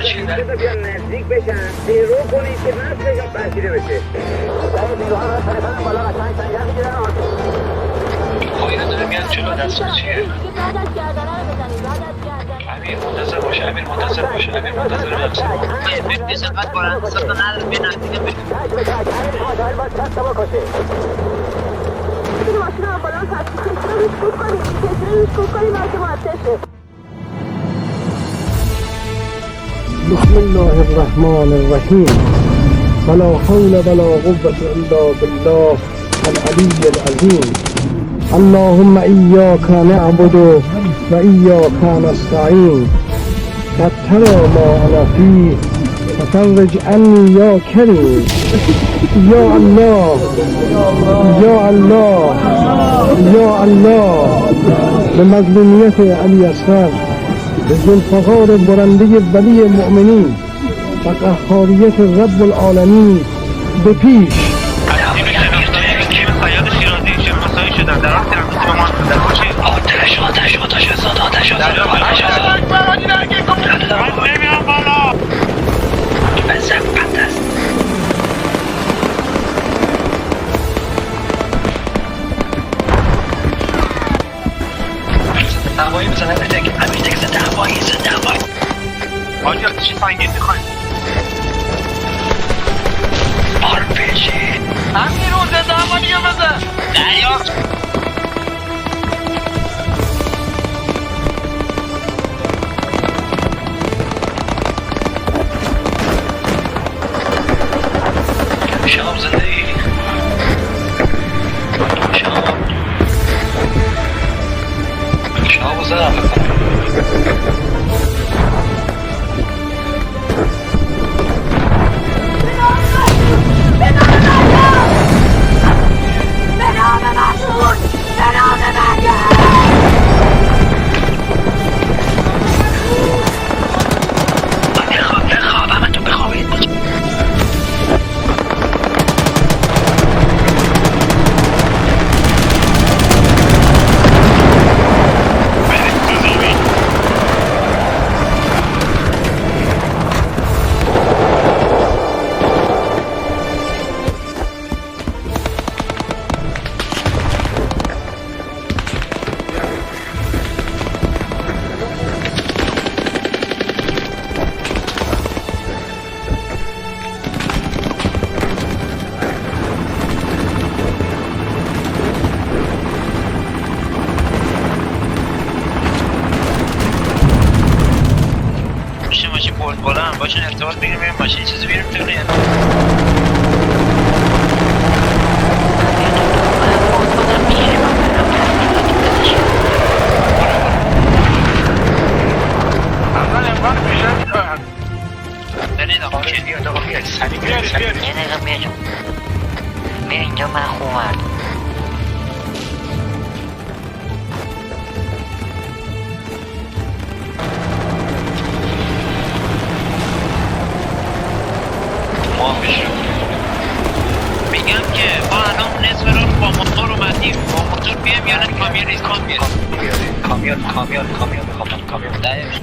بذار بیان نزدیک بشن رو کنید که نسلشون پذیره بشه. نیروها رو فرستادن بالا قشنگ سنگر میگیرن. خواهی داره میاد جلو دستور چیه؟ بعد از گردنه رو بزنید. امیر منتظر باشه امیر منتظر باشه. فقط بارن ساخت نداره به نزدیک بشه. مادر باید کستا بکشه. این ماشین رو بالا تصدیق رو ریسکوب کنید. کسی رو ریسکوب کنید بلکه معطل شه. بسم الله الرحمن الرحیم ولا حول ولا قوة الا بالله العلی العظیم اللهم ایاک نعبد و ایاک نستعین قد تری ما انا فیه ففرج عنی یا کریم یا الله یا الله یا الله به مظلومیت علی اصغر، به ذوالفقار برنده ولی مؤمنین و قهاریت رب العالمین به پیش. هوایی بزن امیرتک زده هوایی آجا چی سنگین میخواین؟ آرپیجی امیر رو زده هوایی بزن دریافت شام زنده ای شام زدم باشن ارتباط بگیریم بریم ماشین چیزی بیریم تو نه اینجا من خوبم میگم که ما الان نصف رو با موتور اومدیم با موتور بیایم یا نه کامیون ریسکان بیایم کامیون دایش